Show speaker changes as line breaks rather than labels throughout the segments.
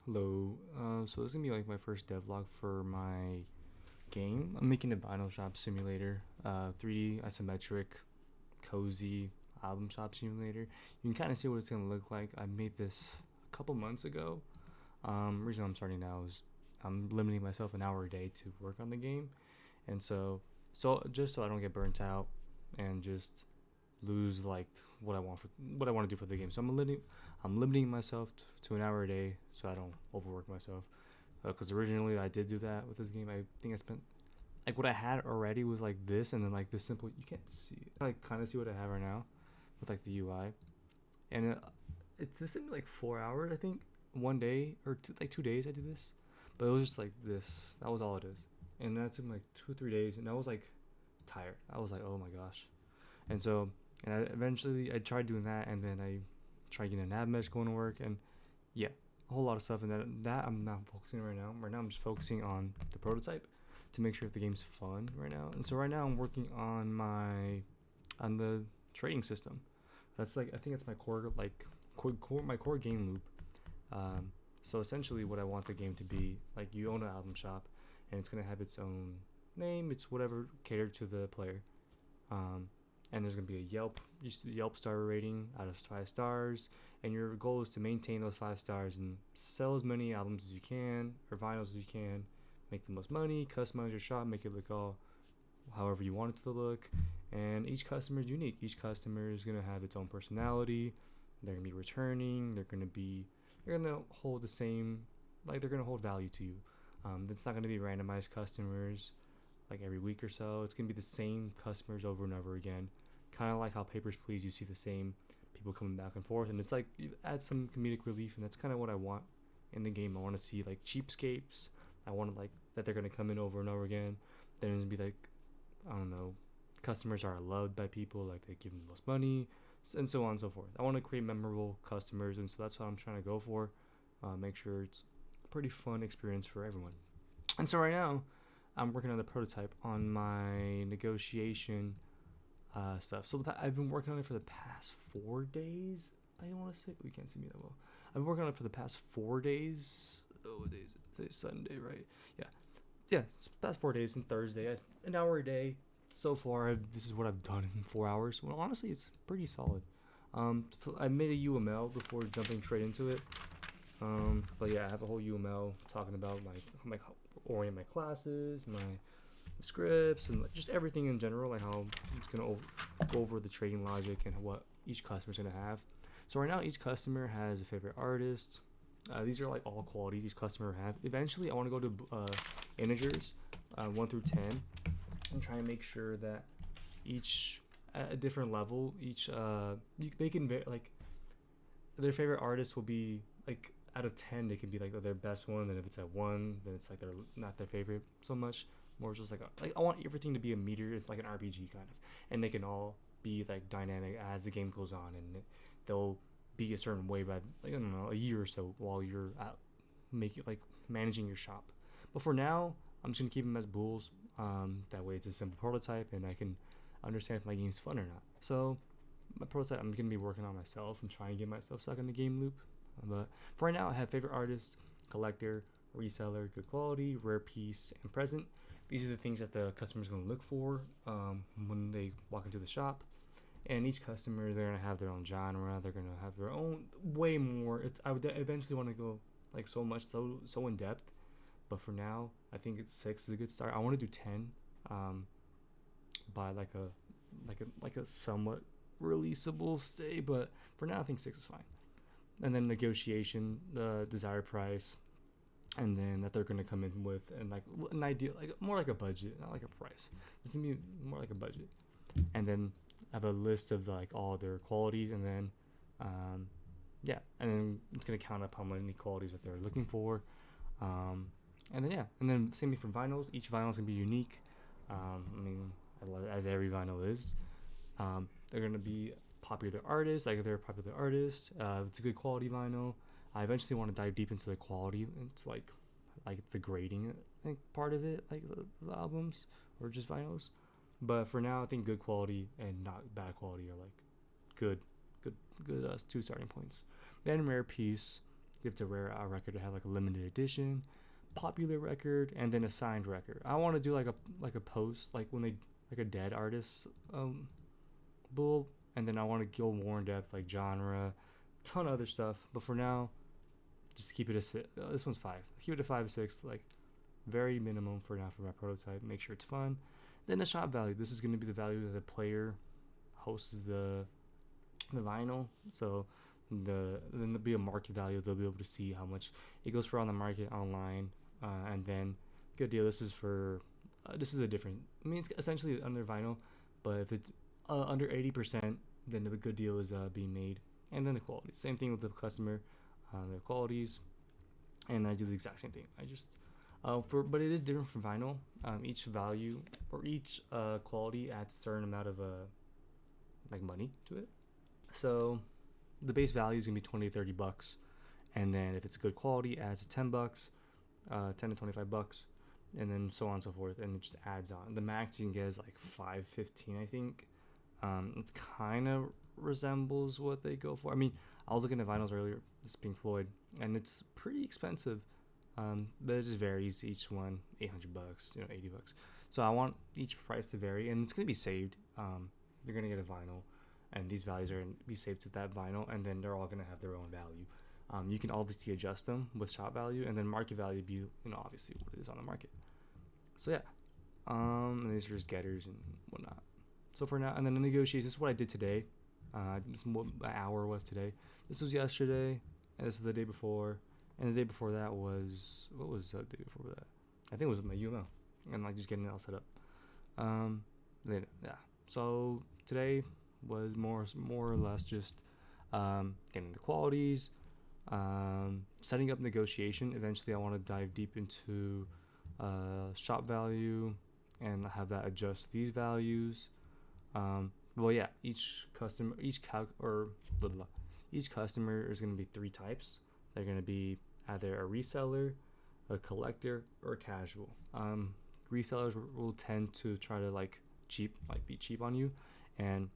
Hello. So this is gonna be like my first devlog for my game. I'm making a vinyl shop simulator, 3D isometric, cozy album shop simulator. You can kind of see what it's gonna look like. I made this a couple months ago. Reason I'm starting now is I'm limiting myself an hour a day to work on the game, and so just so I don't get burnt out and just lose like what I want to do for the game. So I'm limiting myself to an hour a day so I don't overwork myself. Because originally I did do that with this game. I think I spent like what I had already was like this, and then like this simple. You can't see it. I like kind of see what I have right now with like the UI, and it's this in like 4 hours I think. One day or two, like 2 days I did this, but it was just like this. That was all it is, and that took like 2 or 3 days, and I was like tired. I was like, oh my gosh, and so and I tried doing that, and then I tried getting an nav mesh going to work, and yeah, a whole lot of stuff. And that I'm not focusing right now. Right now I'm just focusing on the prototype to make sure if the game's fun right now. And so right now I'm working on the trading system. That's like I think it's my my core game loop. Um, so essentially, what I want the game to be like, you own an album shop, and it's gonna have its own name. It's whatever catered to the player. Um, and there's gonna be a Yelp star rating out of 5 stars, and your goal is to maintain those 5 stars and sell as many albums as you can or vinyls as you can, make the most money, customize your shop, make it look all however you want it to look, and each customer is unique. Each customer is gonna have its own personality. They're gonna be returning. They're gonna hold the same, like they're gonna hold value to you. It's not gonna be randomized customers like every week or so. It's gonna be the same customers over and over again. Kind of like how Papers, Please, you see the same people coming back and forth, and it's like you add some comedic relief, and that's kind of what I want in the game. I want to see like cheapskates. I want to like that they're gonna come in over and over again. Then it's gonna be like, I don't know, customers are loved by people, like they give them the most money, and so on and so forth. I want to create memorable customers, and so that's what I'm trying to go for. Make sure it's a pretty fun experience for everyone. And so right now, I'm working on the prototype on my negotiation stuff. So I've been working on it for the past 4 days. I want to say we can't see me that well. I've been working on it for the past 4 days. Oh, what day is it? Today's Sunday, right? Yeah, yeah. It's past 4 days and Thursday. An hour a day. So far, this is what I've done in 4 hours. Well, honestly, it's pretty solid. I made a UML before jumping straight into it. But yeah, I have a whole UML talking about my orient my classes, my scripts, and like just everything in general, like how it's gonna go over the trading logic and what each customer's gonna have. So right now, each customer has a favorite artist. These are like all qualities each customer have. Eventually, I want to go to integers, 1 through 10, and try and make sure that each at a different level, they can like their favorite artist will be like out of 10 they can be like their best one. Then if it's at 1, then it's like they're not their favorite so much. More just like I want everything to be a meter. It's like an RPG kind of, and they can all be like dynamic as the game goes on, and they'll be a certain way by like I don't know a year or so while you're out making like managing your shop. But for now, I'm just gonna keep them as bools. That way it's a simple prototype, and I can understand if my game's fun or not. So my prototype I'm gonna be working on myself and trying to get myself stuck in the game loop. But for right now, I have favorite artist, collector, reseller, good quality, rare piece, and present. These are the things that the customer is going to look for when they walk into the shop. And each customer, they're going to have their own genre. They're going to have their own way more. I would eventually want to go like so in depth. But for now, I think 6 is a good start. I want to do 10 by like a somewhat releasable stay. But for now, I think 6 is fine. And then negotiation, the desired price, and then that they're gonna come in with, and like an idea, like more like a budget, not like a price. This is gonna be more like a budget. And then I have a list of like all their qualities, and then yeah, and then it's gonna count up how many qualities that they're looking for. Um, and then yeah, and then same thing for vinyls. Each vinyl is gonna be unique. I mean, as every vinyl is. They're gonna be popular artists, like if they're a popular artist. It's a good quality vinyl. I eventually want to dive deep into the quality, into like the grading, I think part of it, like the albums or just vinyls. But for now, I think good quality and not bad quality are like good, good, 2 starting points. Then rare piece. You have to rare a record to have like a limited edition, popular record, and then a signed record. I want to do like a post, like when they like a dead artist bull, and then I want to go more in depth, like genre, ton of other stuff. But for now, just keep it this one's 5. Keep it to 5 6, like very minimum for now for my prototype. Make sure it's fun. Then the shop value. This is going to be the value that the player hosts the vinyl. So then there'll be a market value. They'll be able to see how much it goes for on the market online, and then good deal. This is a different. I mean, it's essentially under vinyl, but if it's under 80%, then the good deal is being made. And then the quality. Same thing with the customer, their qualities, and I do the exact same thing. I just but it is different from vinyl. Each value or each quality adds a certain amount of like money to it. So the base value is gonna be $20 to $30, and then if it's good quality, it adds $10, $10 to $25, and then so on and so forth, and it just adds on. The max you can get is like $5.15, I think. It's kind of resembles what they go for. I mean, I was looking at vinyls earlier, this Pink Floyd, and it's pretty expensive. But it just varies. Each one, $800, $80. So I want each price to vary, and it's gonna be saved. You're gonna get a vinyl, and these values are gonna be saved to that vinyl, and then they're all gonna have their own value. You can obviously adjust them with shop value, and then market value be obviously what it is on the market. So yeah, and these are just getters and whatnot. So for now, and then the negotiations. This is what I did today. This is what my hour was today. This was yesterday, and this is the day before. And the day before that was, what was the day before that? I think it was my UML, and like just getting it all set up. Then yeah. So today was more or less just getting the qualities, setting up negotiation. Eventually, I want to dive deep into shop value and have that adjust these values. Well, yeah. Each customer is going to be 3 types. They're going to be either a reseller, a collector, or a casual. Resellers will tend to try to be cheap on you and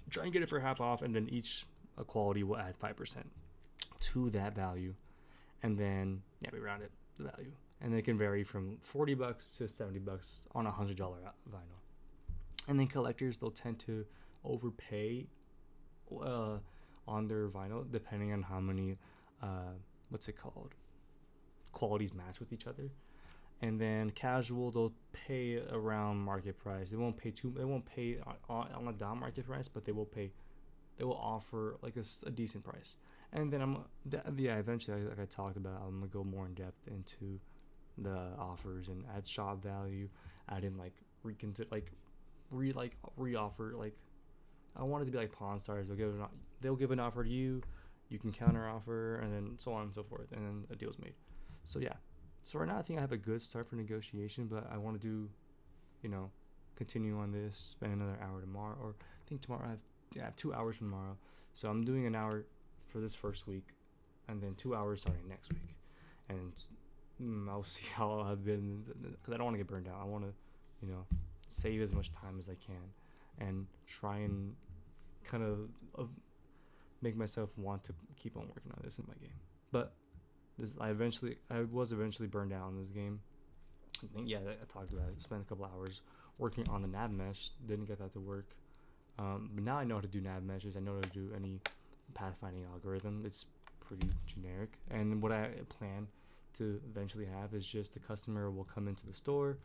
try and get it for half off, and then each quality will add 5% to that value, and then we round it the value, and it can vary from $40 to $70 on a $100 vinyl. And then collectors, they'll tend to overpay on their vinyl depending on how many qualities match with each other. And then casual, they'll pay around market price. They won't pay on the down market price, but they will offer like a decent price. And then eventually, like I talked about, I'm gonna go more in depth into the offers and add shop value, add in re-offer. Like I want it to be like Pawn Stars. They'll give an offer to you. You can counter offer, and then so on and so forth, and then a deal's made. So yeah. So right now I think I have a good start for negotiation, but I want to do, continue on this, spend another hour tomorrow, or I think tomorrow I have 2 hours tomorrow. So I'm doing an hour for this first week, and then 2 hours starting next week, and I'll see how I've been, because I don't want to get burned out. I want to, save as much time as I can, and try and kind of make myself want to keep on working on this in my game. But I was eventually burned out in this game. I think, I talked about it. Spent a couple hours working on the nav mesh. Didn't get that to work. But now I know how to do nav meshes. I know how to do any pathfinding algorithm. It's pretty generic. And what I plan to eventually have is just the customer will come into the store.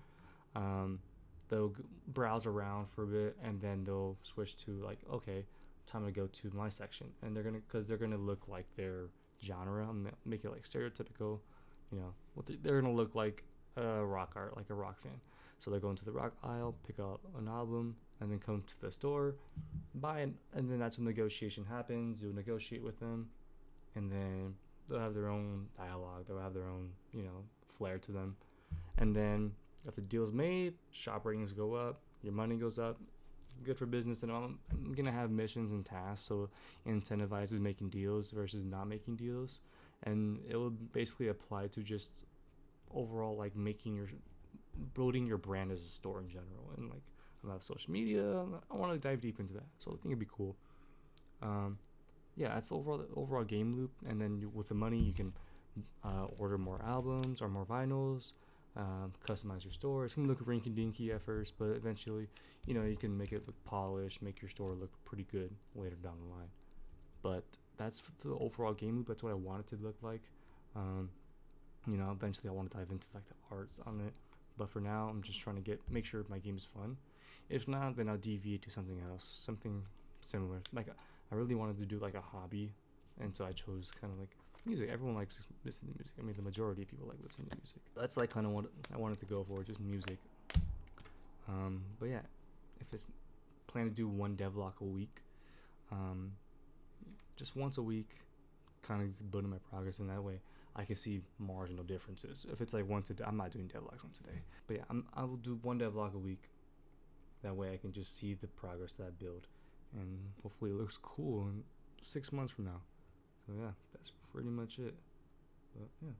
They'll browse around for a bit, and then they'll switch to okay, time to go to my section. And they're gonna look like their genre, make it stereotypical, they're gonna look like rock art, like a rock fan. So they go into the rock aisle, pick up an album, and then come to the store, buy it, and then that's when negotiation happens. You'll negotiate with them, and then they'll have their own dialogue. They'll have their own, flair to them, and then if the deal's made, shop ratings go up, your money goes up. Good for business, and I'm gonna have missions and tasks, so it incentivizes making deals versus not making deals, and it will basically apply to just overall building your brand as a store in general, and about social media. I want to dive deep into that, so I think it'd be cool. That's the overall game loop, and then with the money you can order more albums or more vinyls, customize your store. It's gonna look rinky dinky at first, but eventually, you can make it look polished, make your store look pretty good later down the line. But that's the overall game loop. That's what I want it to look like. Eventually I want to dive into like the arts on it. But for now, I'm just trying to make sure my game is fun. If not, then I'll deviate to something else, something similar. Like I really wanted to do like a hobby, and so I chose kind of like music. Everyone likes listening to music. I mean, the majority of people like listening to music. That's like kind of what I wanted to go for, just music. But yeah, if it's plan to do one devlog a week, just once a week, kind of building my progress in that way. I can see marginal differences. If it's like once a day, I'm not doing devlogs once a day. But yeah, I will do one devlog a week. That way I can just see the progress that I build. And hopefully it looks cool in 6 months from now. So yeah, that's pretty much it. But yeah.